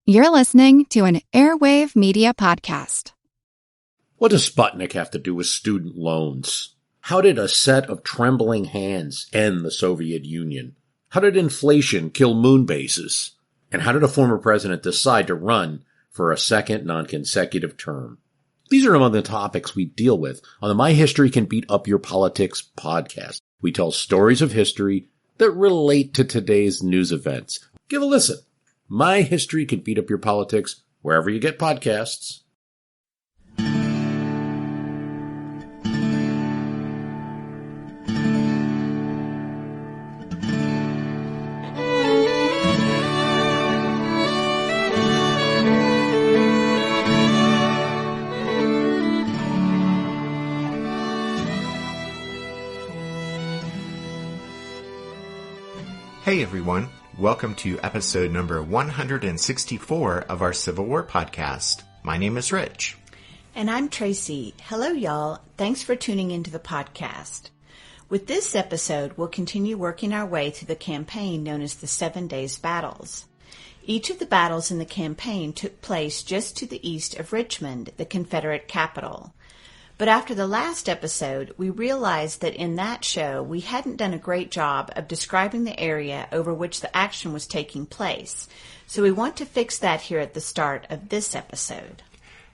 You're listening to an Airwave Media Podcast. What does Sputnik have to do with student loans? How did a set of trembling hands end the Soviet Union? How did inflation kill moon bases? And how did a former president decide to run for a second non-consecutive term? These are among the topics we deal with on the My History Can Beat Up Your Politics podcast. We tell stories of history that relate to today's news events. Give a listen. My History Can Beat Up Your Politics, wherever you get podcasts. Hey everyone, welcome to episode number 164 of our Civil War podcast. My name is Rich. And I'm Tracy. Hello y'all, thanks for tuning into the podcast. With this episode, we'll continue working our way through the campaign known as the 7 Days Battles. Each of the battles in the campaign took place just to the east of Richmond, the Confederate capital. But after the last episode, we realized that in that show, we hadn't done a great job of describing the area over which the action was taking place. So we want to fix that here at the start of this episode.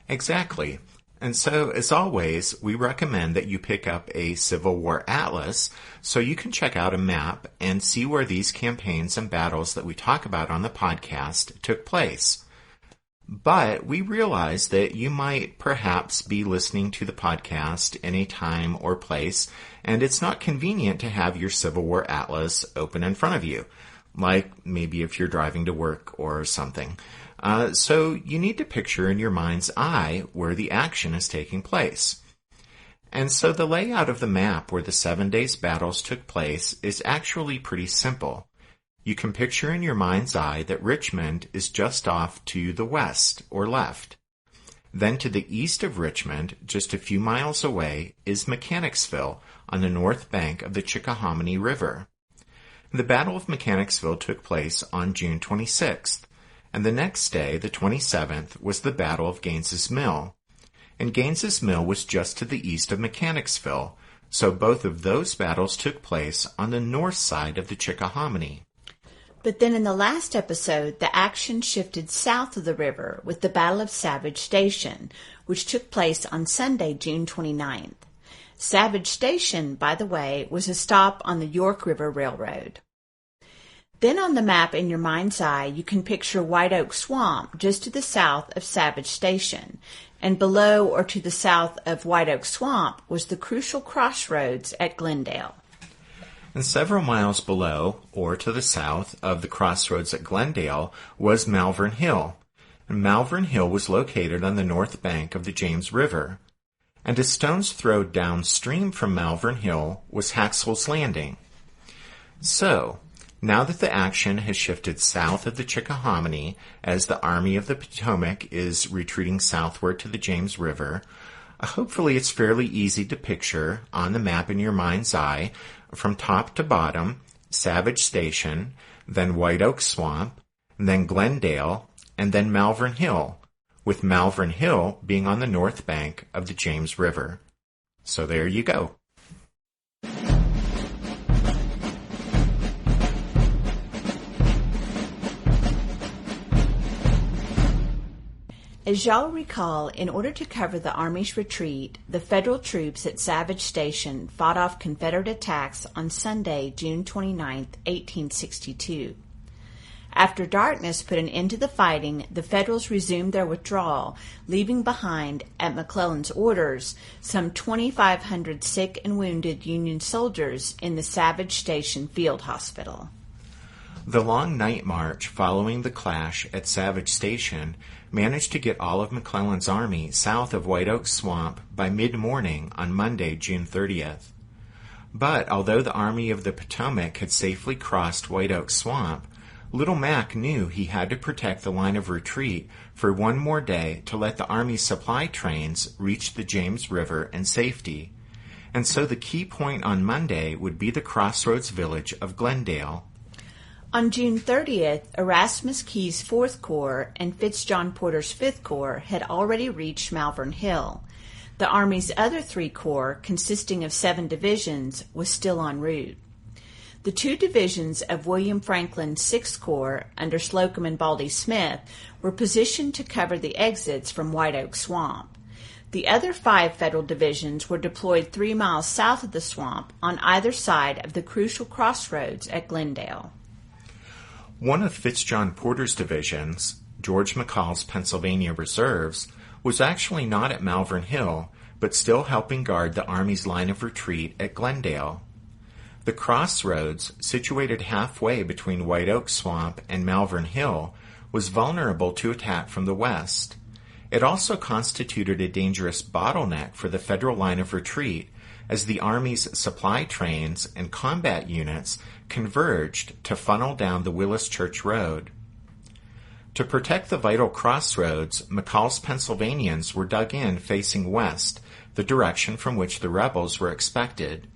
Exactly. And so, as always, we recommend that you pick up a Civil War atlas so you can check out a map and see where these campaigns and battles that we talk about on the podcast took place. But we realize that you might perhaps be listening to the podcast in a time or place, and it's not convenient to have your Civil War Atlas open in front of you, like maybe if you're driving to work or something. So you need to picture in your mind's eye where the action is taking place. And so the layout of the map where the 7 Days Battles took place is actually pretty simple. You can picture in your mind's eye that Richmond is just off to the west or left. Then to the east of Richmond, just a few miles away, is Mechanicsville on the north bank of the Chickahominy River. The Battle of Mechanicsville took place on June 26th, and the next day, the 27th, was the Battle of Gaines's Mill. And Gaines's Mill was just to the east of Mechanicsville, so both of those battles took place on the north side of the Chickahominy. But then in the last episode, the action shifted south of the river with the Battle of Savage Station, which took place on Sunday, June 29th. Savage Station, by the way, was a stop on the York River Railroad. Then on the map in your mind's eye, you can picture White Oak Swamp just to the south of Savage Station. And below or to the south of White Oak Swamp was the crucial crossroads at Glendale. And several miles below, or to the south, of the crossroads at Glendale was Malvern Hill. And Malvern Hill was located on the north bank of the James River. And a stone's throw downstream from Malvern Hill was Haxall's Landing. So, now that the action has shifted south of the Chickahominy as the Army of the Potomac is retreating southward to the James River, hopefully it's fairly easy to picture on the map in your mind's eye from top to bottom, Savage Station, then White Oak Swamp, then Glendale, and then Malvern Hill, with Malvern Hill being on the north bank of the James River. So there you go. As y'all recall, in order to cover the Army's retreat, the Federal troops at Savage Station fought off Confederate attacks on Sunday, June 29, 1862. After darkness put an end to the fighting, the Federals resumed their withdrawal, leaving behind, at McClellan's orders, some 2,500 sick and wounded Union soldiers in the Savage Station Field Hospital. The long night march following the clash at Savage Station managed to get all of McClellan's army south of White Oak Swamp by mid-morning on Monday, June 30th. But although the Army of the Potomac had safely crossed White Oak Swamp, Little Mac knew he had to protect the line of retreat for one more day to let the Army's supply trains reach the James River in safety. And so the key point on Monday would be the crossroads village of Glendale. On June 30th, Erasmus Key's 4th Corps and Fitzjohn Porter's 5th Corps had already reached Malvern Hill. The Army's other 3 corps, consisting of 7 divisions, was still en route. The 2 divisions of William Franklin's 6th Corps, under Slocum and Baldy Smith, were positioned to cover the exits from White Oak Swamp. The other 5 Federal divisions were deployed 3 miles south of the swamp on either side of the crucial crossroads at Glendale. One of Fitzjohn Porter's divisions, George McCall's Pennsylvania Reserves, was actually not at Malvern Hill, but still helping guard the Army's line of retreat at Glendale. The crossroads, situated halfway between White Oak Swamp and Malvern Hill, was vulnerable to attack from the west. It also constituted a dangerous bottleneck for the Federal line of retreat, as the Army's supply trains and combat units converged to funnel down the Willis Church Road. To protect the vital crossroads, McCall's Pennsylvanians were dug in facing west, the direction from which the rebels were expected,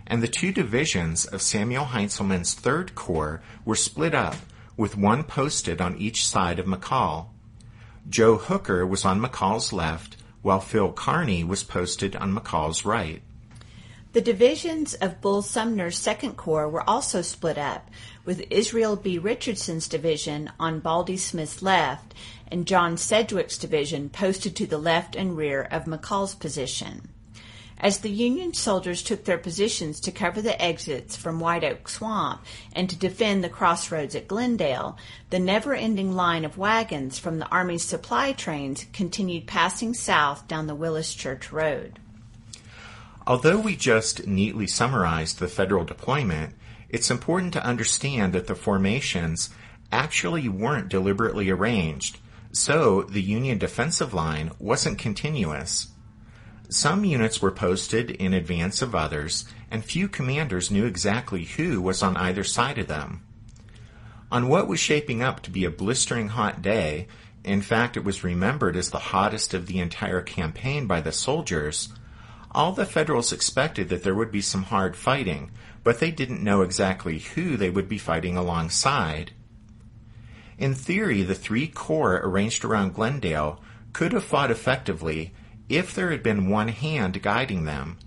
and the 2 divisions of Samuel Heintzelman's 3rd Corps were split up, with one posted on each side of McCall. Joe Hooker was on McCall's left, while Phil Kearney was posted on McCall's right. The divisions of Bull Sumner's 2nd Corps were also split up, with Israel B. Richardson's division on Baldy Smith's left and John Sedgwick's division posted to the left and rear of McCall's position. As the Union soldiers took their positions to cover the exits from White Oak Swamp and to defend the crossroads at Glendale, the never-ending line of wagons from the Army's supply trains continued passing south down the Willis Church Road. Although we just neatly summarized the Federal deployment, it's important to understand that the formations actually weren't deliberately arranged, so the Union defensive line wasn't continuous. Some units were posted in advance of others, and few commanders knew exactly who was on either side of them. On what was shaping up to be a blistering hot day, in fact it was remembered as the hottest of the entire campaign by the soldiers, all the Federals expected that there would be some hard fighting, but they didn't know exactly who they would be fighting alongside. In theory, the 3 corps arranged around Glendale could have fought effectively if there had been one hand guiding them,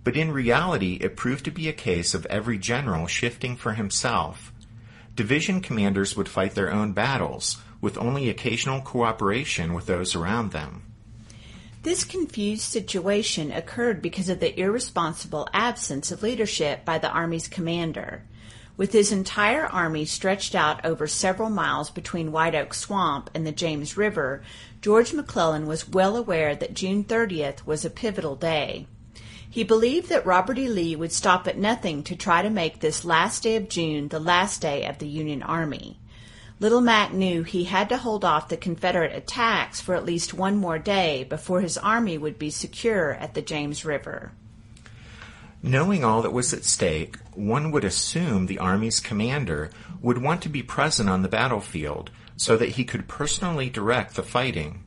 but in reality it proved to be a case of every general shifting for himself. Division commanders would fight their own battles, with only occasional cooperation with those around them. This confused situation occurred because of the irresponsible absence of leadership by the Army's commander. With his entire army stretched out over several miles between White Oak Swamp and the James River, George McClellan was well aware that June 30th was a pivotal day. He believed that Robert E. Lee would stop at nothing to try to make this last day of June the last day of the Union Army. Little Mac knew he had to hold off the Confederate attacks for at least one more day before his army would be secure at the James River. Knowing all that was at stake, one would assume the Army's commander would want to be present on the battlefield so that he could personally direct the fighting.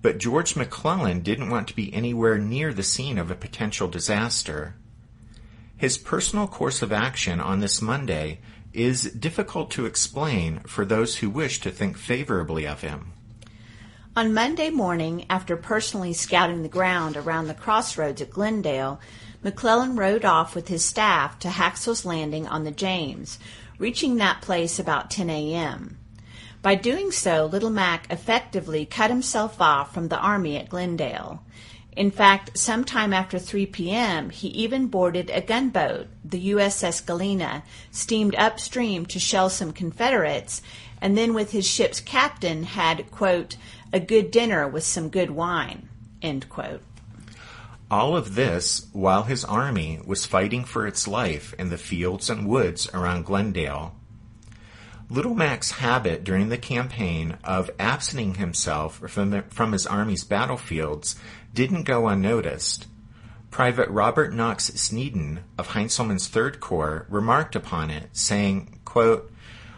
But George McClellan didn't want to be anywhere near the scene of a potential disaster. His personal course of action on this Monday is difficult to explain for those who wish to think favorably of him. On Monday morning, after personally scouting the ground around the crossroads at Glendale, McClellan rode off with his staff to Haxall's Landing on the James, reaching that place about 10 a.m. By doing so, Little Mac effectively cut himself off from the Army at Glendale. In fact, sometime after 3 p.m., he even boarded a gunboat, the USS Galena, steamed upstream to shell some Confederates, and then with his ship's captain had, quote, a good dinner with some good wine, end quote. All of this while his army was fighting for its life in the fields and woods around Glendale. Little Mac's habit during the campaign of absenting himself from his army's battlefields didn't go unnoticed. Private Robert Knox Sneeden of Heintzelman's 3rd Corps remarked upon it, saying, quote,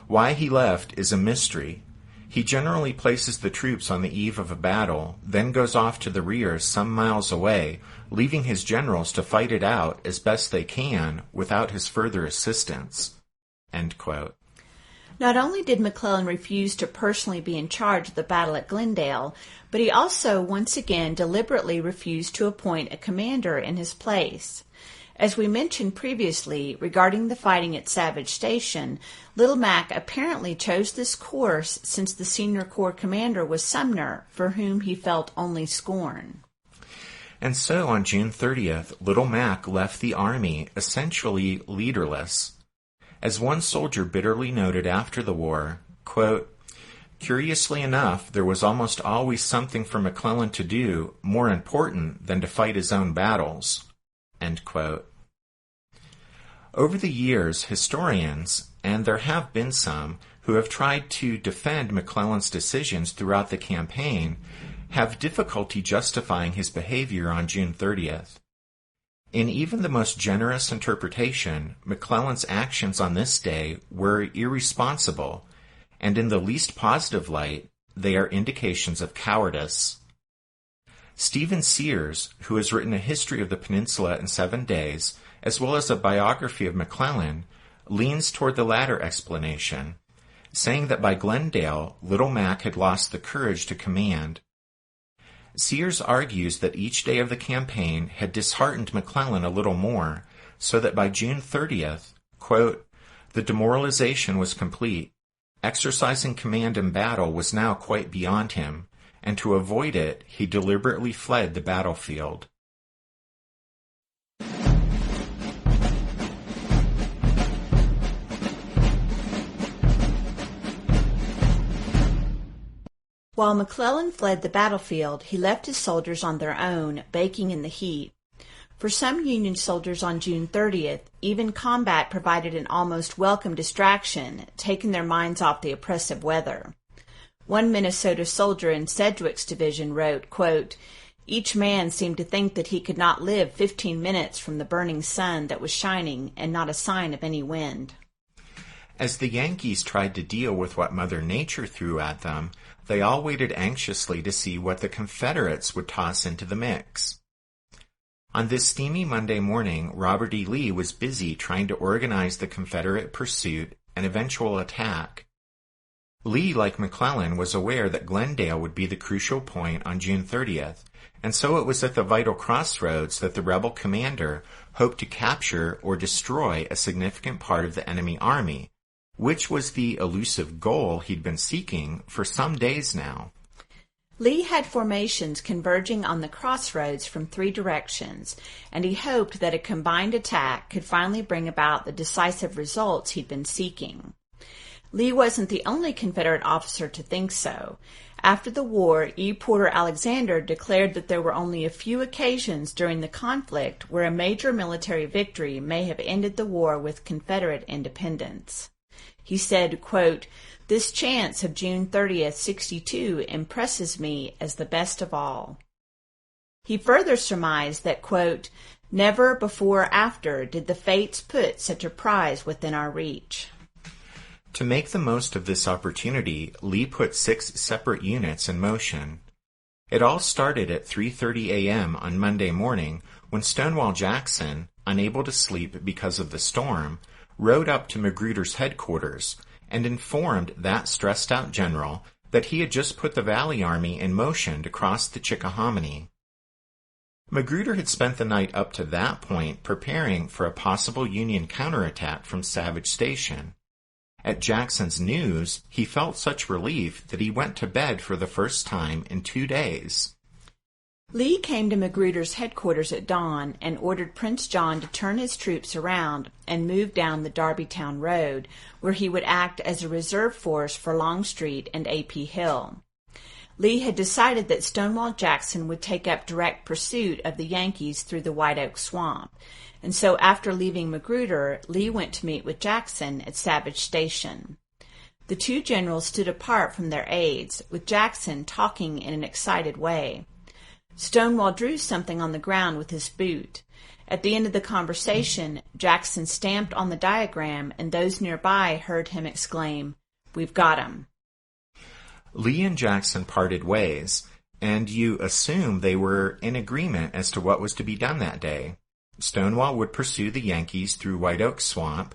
why he left is a mystery. He generally places the troops on the eve of a battle, then goes off to the rear some miles away, leaving his generals to fight it out as best they can without his further assistance, end quote. Not only did McClellan refuse to personally be in charge of the battle at Glendale, but he also once again deliberately refused to appoint a commander in his place. As we mentioned previously regarding the fighting at Savage Station, Little Mac apparently chose this course since the senior corps commander was Sumner, for whom he felt only scorn. And so on June 30th, Little Mac left the army essentially leaderless. As one soldier bitterly noted after the war, quote, "Curiously enough, there was almost always something for McClellan to do more important than to fight his own battles." End quote. Over the years, historians, and there have been some, who have tried to defend McClellan's decisions throughout the campaign, have difficulty justifying his behavior on June 30th. In even the most generous interpretation, McClellan's actions on this day were irresponsible, and in the least positive light, they are indications of cowardice. Stephen Sears, who has written a history of the peninsula in 7 days, as well as a biography of McClellan, leans toward the latter explanation, saying that by Glendale, Little Mac had lost the courage to command. Sears argues that each day of the campaign had disheartened McClellan a little more, so that by June 30th, quote, "The demoralization was complete. Exercising command in battle was now quite beyond him, and to avoid it, he deliberately fled the battlefield." While McClellan fled the battlefield, he left his soldiers on their own, baking in the heat. For some Union soldiers on June 30th, even combat provided an almost welcome distraction, taking their minds off the oppressive weather. One Minnesota soldier in Sedgwick's division wrote, quote, "Each man seemed to think that he could not live 15 minutes from the burning sun that was shining and not a sign of any wind." As the Yankees tried to deal with what Mother Nature threw at them, they all waited anxiously to see what the Confederates would toss into the mix. On this steamy Monday morning, Robert E. Lee was busy trying to organize the Confederate pursuit and eventual attack. Lee, like McClellan, was aware that Glendale would be the crucial point on June 30th, and so it was at the vital crossroads that the rebel commander hoped to capture or destroy a significant part of the enemy army, which was the elusive goal he'd been seeking for some days now. Lee had formations converging on the crossroads from 3 directions, and he hoped that a combined attack could finally bring about the decisive results he'd been seeking. Lee wasn't the only Confederate officer to think so. After the war, E. Porter Alexander declared that there were only a few occasions during the conflict where a major military victory may have ended the war with Confederate independence. He said, quote, "This chance of June 30th, 62 impresses me as the best of all." He further surmised that, quote, "Never before or after did the fates put such a prize within our reach." To make the most of this opportunity, Lee put 6 separate units in motion. It all started at 3:30 a.m. on Monday morning when Stonewall Jackson, unable to sleep because of the storm, rode up to Magruder's headquarters and informed that stressed-out general that he had just put the Valley Army in motion to cross the Chickahominy. Magruder had spent the night up to that point preparing for a possible Union counterattack from Savage Station. At Jackson's news, he felt such relief that he went to bed for the first time in 2 days. Lee came to Magruder's headquarters at dawn and ordered Prince John to turn his troops around and move down the Darbytown Road, where he would act as a reserve force for Longstreet and A.P. Hill. Lee had decided that Stonewall Jackson would take up direct pursuit of the Yankees through the White Oak Swamp, and so after leaving Magruder, Lee went to meet with Jackson at Savage Station. The 2 generals stood apart from their aides, with Jackson talking in an excited way. Stonewall drew something on the ground with his boot. At the end of the conversation, Jackson stamped on the diagram, and those nearby heard him exclaim, "We've got him." Lee and Jackson parted ways, and you assume they were in agreement as to what was to be done that day. Stonewall would pursue the Yankees through White Oak Swamp,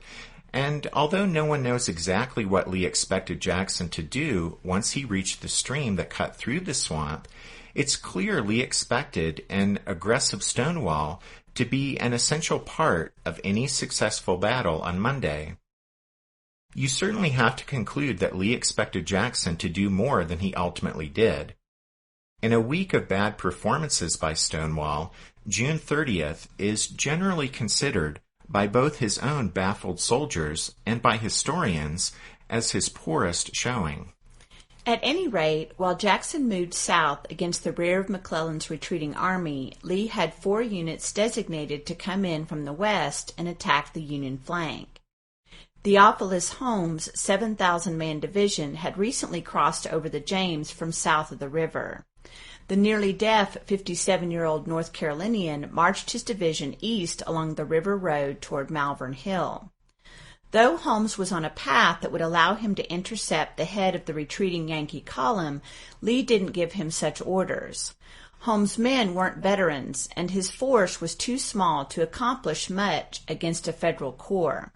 And although no one knows exactly what Lee expected Jackson to do once he reached the stream that cut through the swamp, it's clear Lee expected an aggressive Stonewall to be an essential part of any successful battle on Monday. You certainly have to conclude that Lee expected Jackson to do more than he ultimately did. In a week of bad performances by Stonewall, June 30th is generally considered by both his own baffled soldiers and by historians as his poorest showing. At any rate, while Jackson moved south against the rear of McClellan's retreating army, Lee had 4 units designated to come in from the west and attack the Union flank. Theophilus Holmes' 7,000-man division had recently crossed over the James from south of the river. The nearly deaf 57-year-old North Carolinian marched his division east along the river road toward Malvern Hill. Though Holmes was on a path that would allow him to intercept the head of the retreating Yankee column, Lee didn't give him such orders. Holmes' men weren't veterans, and his force was too small to accomplish much against a Federal corps.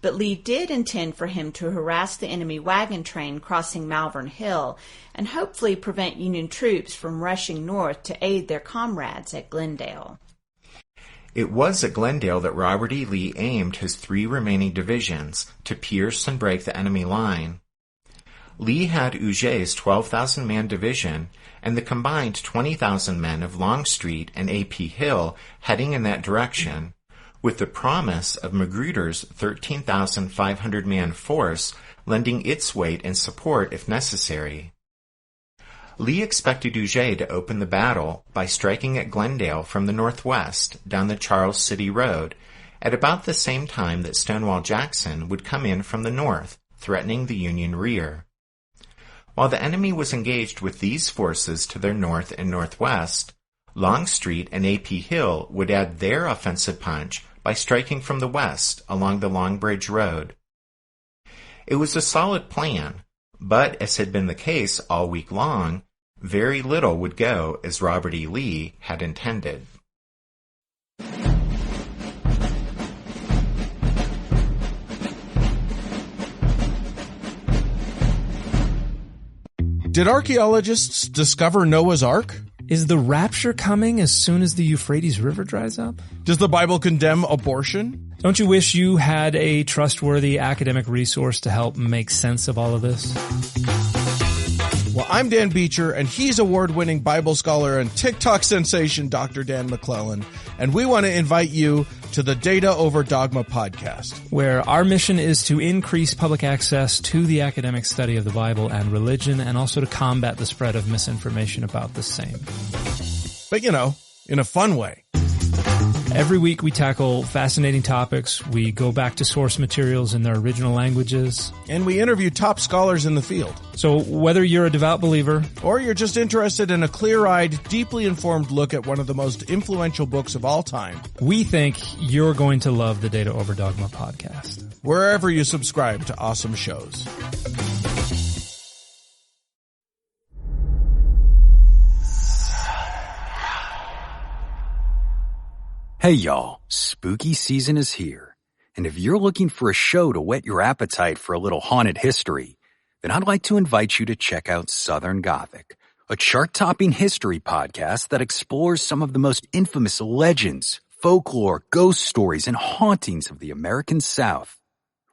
But Lee did intend for him to harass the enemy wagon train crossing Malvern Hill and hopefully prevent Union troops from rushing north to aid their comrades at Glendale. It was at Glendale that Robert E. Lee aimed his 3 remaining divisions to pierce and break the enemy line. Lee had Huger's 12,000-man division and the combined 20,000 men of Longstreet and A.P. Hill heading in that direction, with the promise of Magruder's 13,500-man force lending its weight and support if necessary. Lee expected Huger to open the battle by striking at Glendale from the northwest down the Charles City Road at about the same time that Stonewall Jackson would come in from the north, threatening the Union rear. While the enemy was engaged with these forces to their north and northwest, Longstreet and A.P. Hill would add their offensive punch by striking from the west along the Long Bridge Road. It was a solid plan, but as had been the case all week long, very little would go as Robert E. Lee had intended. Did archaeologists discover Noah's Ark? Is the rapture coming as soon as the Euphrates River dries up? Does the Bible condemn abortion? Don't you wish you had a trustworthy academic resource to help make sense of all of this? Well, I'm Dan Beecher, and he's award-winning Bible scholar and TikTok sensation Dr. Dan McClellan, and we want to invite you to the Data Over Dogma podcast, where our mission is to increase public access to the academic study of the Bible and religion, and also to combat the spread of misinformation about the same. But, in a fun way. Every week we tackle fascinating topics. We go back to source materials in their original languages. And we interview top scholars in the field. So whether you're a devout believer, or you're just interested in a clear-eyed, deeply informed look at one of the most influential books of all time, we think you're going to love the Data Over Dogma podcast. Wherever you subscribe to awesome shows. Hey y'all, spooky season is here. And if you're looking for a show to whet your appetite for a little haunted history, then I'd like to invite you to check out Southern Gothic, a chart-topping history podcast that explores some of the most infamous legends, folklore, ghost stories, and hauntings of the American South.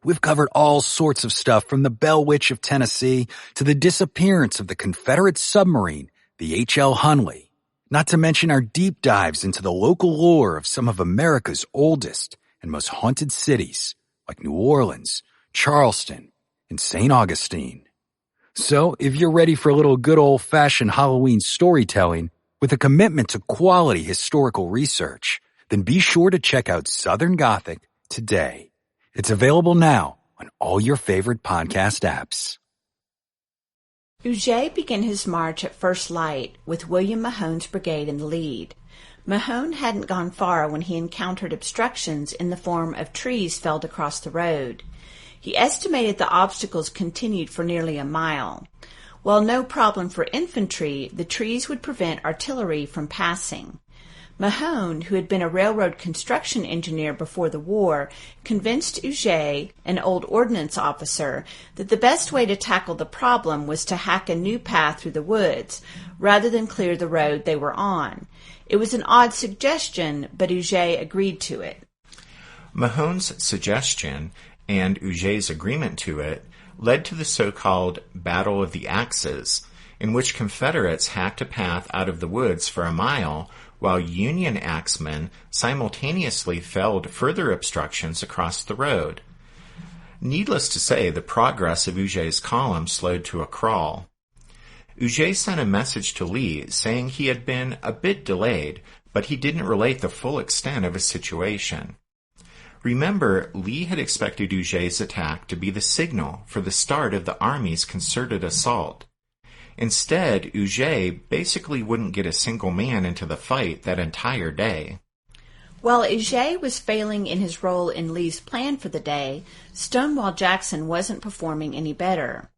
We've covered all sorts of stuff from the Bell Witch of Tennessee to the disappearance of the Confederate submarine, the H.L. Hunley. Not to mention our deep dives into the local lore of some of America's oldest and most haunted cities, like New Orleans, Charleston, and St. Augustine. So, if you're ready for a little good old-fashioned Halloween storytelling with a commitment to quality historical research, then be sure to check out Southern Gothic today. It's available now on all your favorite podcast apps. Huger began his march at first light, with William Mahone's brigade in the lead. Mahone hadn't gone far when he encountered obstructions in the form of trees felled across the road. He estimated the obstacles continued for nearly a mile. While no problem for infantry, the trees would prevent artillery from passing. Mahone, who had been a railroad construction engineer before the war, convinced Huger, an old ordnance officer, that the best way to tackle the problem was to hack a new path through the woods, rather than clear the road they were on. It was an odd suggestion, but Huger agreed to it. Mahone's suggestion and Huger's agreement to it led to the so-called Battle of the Axes, in which Confederates hacked a path out of the woods for a mile, while Union axemen simultaneously felled further obstructions across the road. Needless to say, the progress of Huger's column slowed to a crawl. Huger sent a message to Lee saying he had been a bit delayed, but he didn't relate the full extent of his situation. Remember, Lee had expected Huger's attack to be the signal for the start of the Army's concerted assault. Instead, Huger basically wouldn't get a single man into the fight that entire day. While Huger was failing in his role in Lee's plan for the day, Stonewall Jackson wasn't performing any better.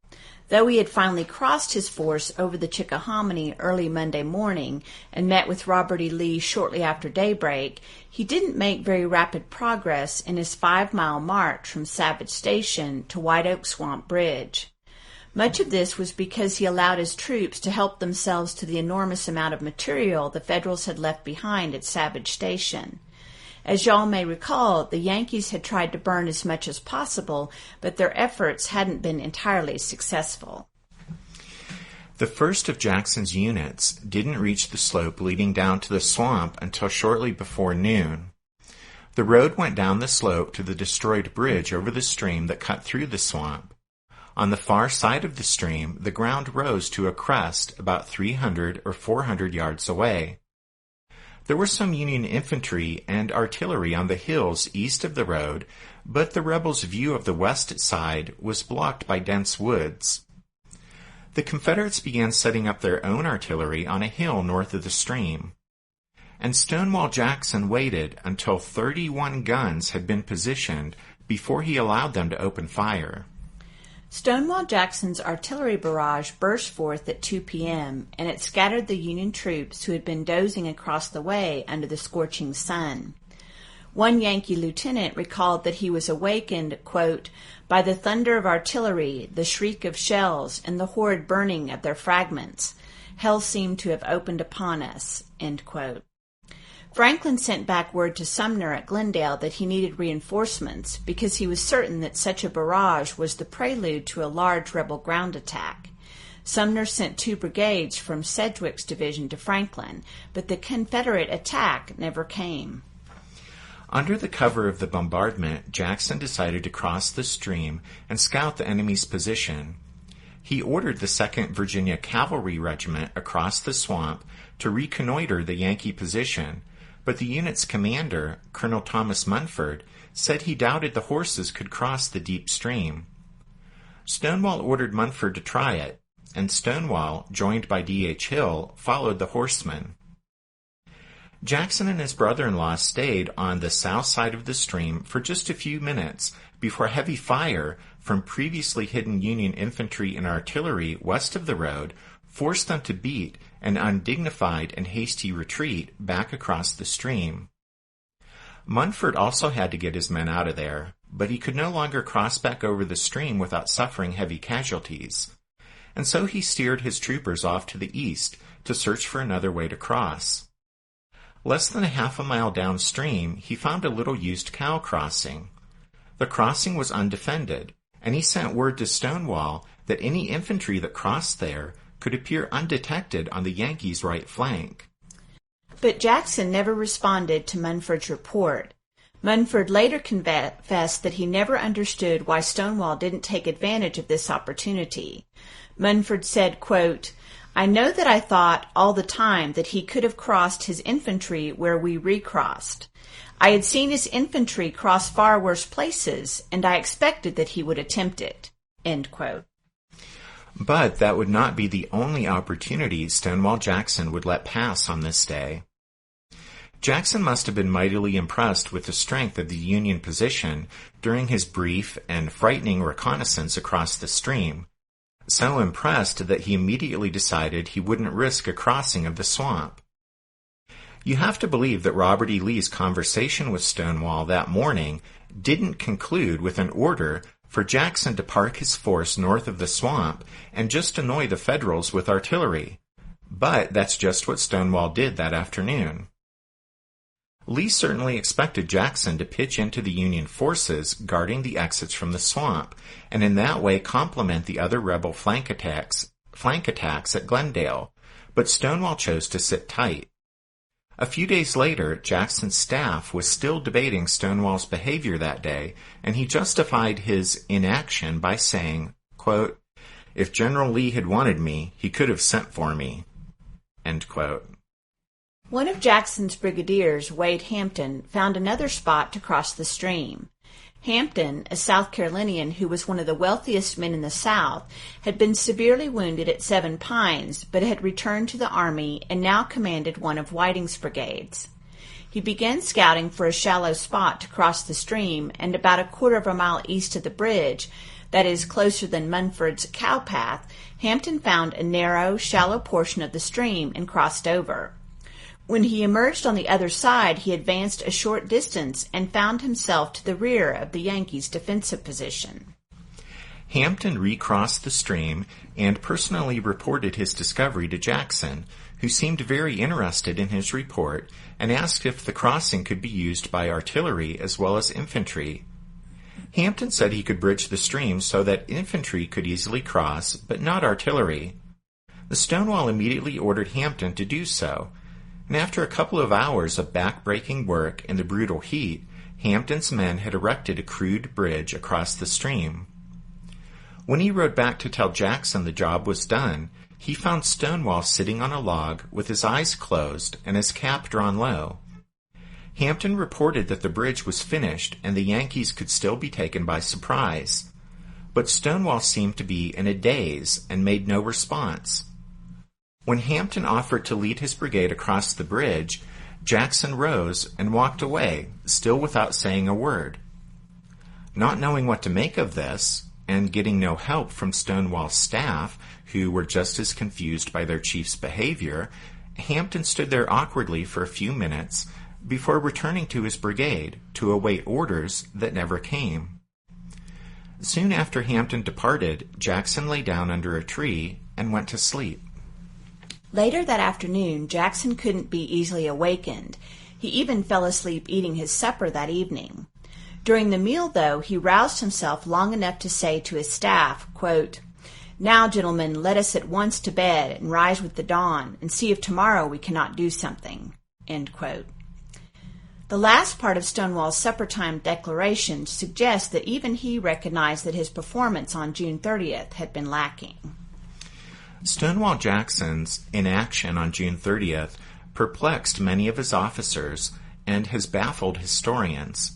Though he had finally crossed his force over the Chickahominy early Monday morning and met with Robert E. Lee shortly after daybreak, he didn't make very rapid progress in his 5-mile march from Savage Station to White Oak Swamp Bridge. Much of this was because he allowed his troops to help themselves to the enormous amount of material the Federals had left behind at Savage Station. As y'all may recall, the Yankees had tried to burn as much as possible, but their efforts hadn't been entirely successful. The first of Jackson's units didn't reach the slope leading down to the swamp until shortly before noon. The road went down the slope to the destroyed bridge over the stream that cut through the swamp. On the far side of the stream, the ground rose to a crest about 300 or 400 yards away. There were some Union infantry and artillery on the hills east of the road, but the rebels' view of the west side was blocked by dense woods. The Confederates began setting up their own artillery on a hill north of the stream, and Stonewall Jackson waited until 31 guns had been positioned before he allowed them to open fire. Stonewall Jackson's artillery barrage burst forth at 2 p.m., and it scattered the Union troops who had been dozing across the way under the scorching sun. One Yankee lieutenant recalled that he was awakened, quote, by the thunder of artillery, the shriek of shells, and the horrid burning of their fragments. Hell seemed to have opened upon us, end quote. Franklin sent back word to Sumner at Glendale that he needed reinforcements because he was certain that such a barrage was the prelude to a large rebel ground attack. Sumner sent 2 brigades from Sedgwick's division to Franklin, but the Confederate attack never came. Under the cover of the bombardment, Jackson decided to cross the stream and scout the enemy's position. He ordered the 2nd Virginia Cavalry Regiment across the swamp to reconnoiter the Yankee position, but the unit's commander, Colonel Thomas Munford, said he doubted the horses could cross the deep stream. Stonewall ordered Munford to try it, and Stonewall, joined by D.H. Hill, followed the horsemen. Jackson and his brother-in-law stayed on the south side of the stream for just a few minutes before heavy fire from previously hidden Union infantry and artillery west of the road forced them to beat an undignified and hasty retreat back across the stream. Munford also had to get his men out of there, but he could no longer cross back over the stream without suffering heavy casualties, and so he steered his troopers off to the east to search for another way to cross. Less than a half a mile downstream, he found a little used cow crossing. The crossing was undefended, and he sent word to Stonewall that any infantry that crossed there could appear undetected on the Yankees' right flank. But Jackson never responded to Munford's report. Munford later confessed that he never understood why Stonewall didn't take advantage of this opportunity. Munford said, quote, I know that I thought all the time that he could have crossed his infantry where we recrossed. I had seen his infantry cross far worse places, and I expected that he would attempt it, end quote. But that would not be the only opportunity Stonewall Jackson would let pass on this day. Jackson must have been mightily impressed with the strength of the Union position during his brief and frightening reconnaissance across the stream, so impressed that he immediately decided he wouldn't risk a crossing of the swamp. You have to believe that Robert E. Lee's conversation with Stonewall that morning didn't conclude with an order for Jackson to park his force north of the swamp and just annoy the Federals with artillery. But that's just what Stonewall did that afternoon. Lee certainly expected Jackson to pitch into the Union forces guarding the exits from the swamp, and in that way complement the other rebel flank attacks at Glendale, but Stonewall chose to sit tight. A few days later, Jackson's staff was still debating Stonewall's behavior that day, and he justified his inaction by saying, quote, "If General Lee had wanted me, he could have sent for me." End quote. One of Jackson's brigadiers, Wade Hampton, found another spot to cross the stream. Hampton, a South Carolinian who was one of the wealthiest men in the South, had been severely wounded at Seven Pines, but had returned to the Army and now commanded one of Whiting's brigades. He began scouting for a shallow spot to cross the stream, and about a quarter of a mile east of the bridge, that is, closer than Munford's cow path, Hampton found a narrow, shallow portion of the stream and crossed over. When he emerged on the other side, he advanced a short distance and found himself to the rear of the Yankees' defensive position. Hampton recrossed the stream and personally reported his discovery to Jackson, who seemed very interested in his report and asked if the crossing could be used by artillery as well as infantry. Hampton said he could bridge the stream so that infantry could easily cross, but not artillery. The Stonewall immediately ordered Hampton to do so, and after a couple of hours of back-breaking work in the brutal heat, Hampton's men had erected a crude bridge across the stream. When he rode back to tell Jackson the job was done, he found Stonewall sitting on a log with his eyes closed and his cap drawn low. Hampton reported that the bridge was finished and the Yankees could still be taken by surprise. But Stonewall seemed to be in a daze and made no response. When Hampton offered to lead his brigade across the bridge, Jackson rose and walked away, still without saying a word. Not knowing what to make of this, and getting no help from Stonewall's staff, who were just as confused by their chief's behavior, Hampton stood there awkwardly for a few minutes before returning to his brigade to await orders that never came. Soon after Hampton departed, Jackson lay down under a tree and went to sleep. Later that afternoon, Jackson couldn't be easily awakened. He even fell asleep eating his supper that evening. During the meal, though, he roused himself long enough to say to his staff, quote, "Now, gentlemen, let us at once to bed and rise with the dawn and see if tomorrow we cannot do something." End quote. The last part of Stonewall's supper-time declaration suggests that even he recognized that his performance on June 30th had been lacking. Stonewall Jackson's inaction on June 30th perplexed many of his officers and has baffled historians.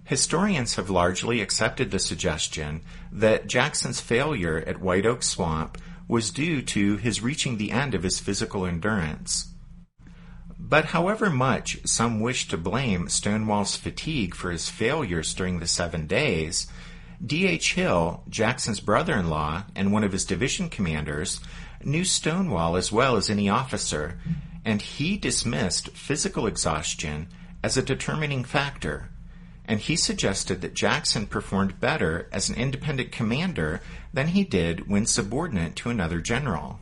Historians have largely accepted the suggestion that Jackson's failure at White Oak Swamp was due to his reaching the end of his physical endurance. But however much some wish to blame Stonewall's fatigue for his failures during the 7 days, D.H. Hill, Jackson's brother-in-law and one of his division commanders, knew Stonewall as well as any officer, and he dismissed physical exhaustion as a determining factor, and he suggested that Jackson performed better as an independent commander than he did when subordinate to another general.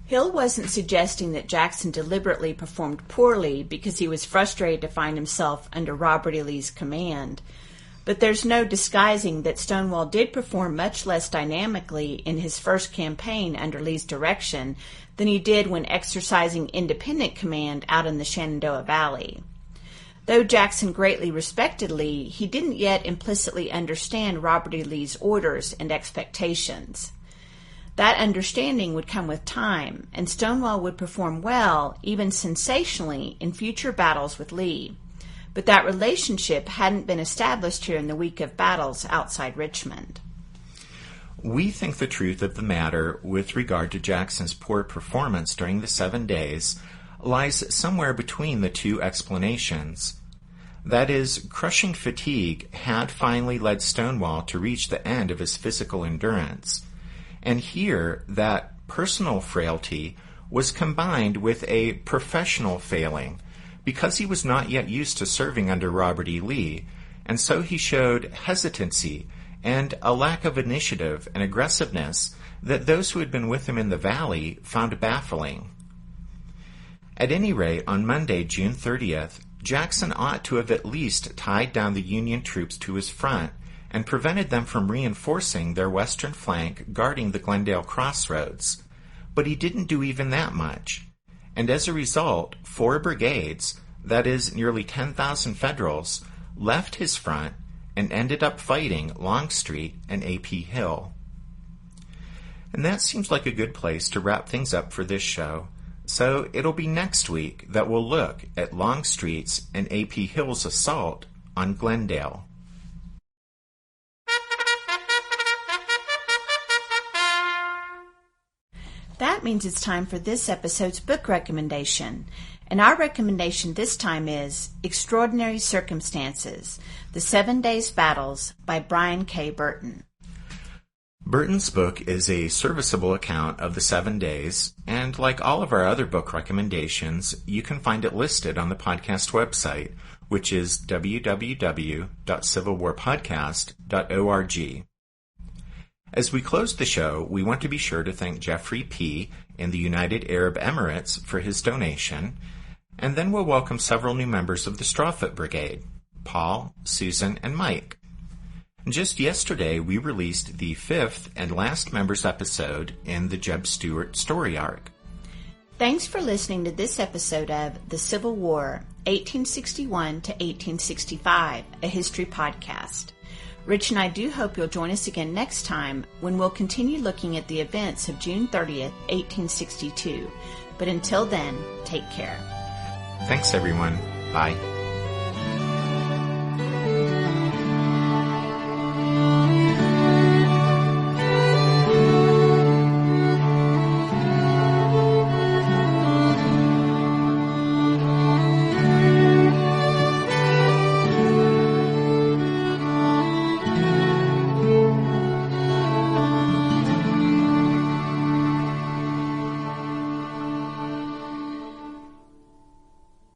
Hill wasn't suggesting that Jackson deliberately performed poorly because he was frustrated to find himself under Robert E. Lee's command. But there's no disguising that Stonewall did perform much less dynamically in his first campaign under Lee's direction than he did when exercising independent command out in the Shenandoah Valley. Though Jackson greatly respected Lee, he didn't yet implicitly understand Robert E. Lee's orders and expectations. That understanding would come with time, and Stonewall would perform well, even sensationally, in future battles with Lee. But that relationship hadn't been established here in the week of battles outside Richmond. We think the truth of the matter with regard to Jackson's poor performance during the 7 days lies somewhere between the two explanations. That is, crushing fatigue had finally led Stonewall to reach the end of his physical endurance. And here, that personal frailty was combined with a professional failing because he was not yet used to serving under Robert E. Lee, and so he showed hesitancy and a lack of initiative and aggressiveness that those who had been with him in the valley found baffling. At any rate, on Monday, June 30th, Jackson ought to have at least tied down the Union troops to his front and prevented them from reinforcing their western flank guarding the Glendale crossroads. But he didn't do even that much. And as a result, 4 brigades, that is, nearly 10,000 Federals, left his front and ended up fighting Longstreet and A.P. Hill. And that seems like a good place to wrap things up for this show. So it'll be next week that we'll look at Longstreet's and A.P. Hill's assault on Glendale. That means it's time for this episode's book recommendation. And our recommendation this time is Extraordinary Circumstances, The 7 Days Battles by Brian K. Burton. Burton's book is a serviceable account of the 7 days, and like all of our other book recommendations, you can find it listed on the podcast website, which is www.civilwarpodcast.org. As we close the show, we want to be sure to thank Jeffrey P. in the United Arab Emirates for his donation, and then we'll welcome several new members of the Strawfoot Brigade, Paul, Susan, and Mike. Just yesterday, we released the 5th and last members episode in the Jeb Stuart story arc. Thanks for listening to this episode of The Civil War, 1861 to 1865, a history podcast. Rich and I do hope you'll join us again next time when we'll continue looking at the events of June 30th, 1862. But until then, take care. Thanks, everyone. Bye.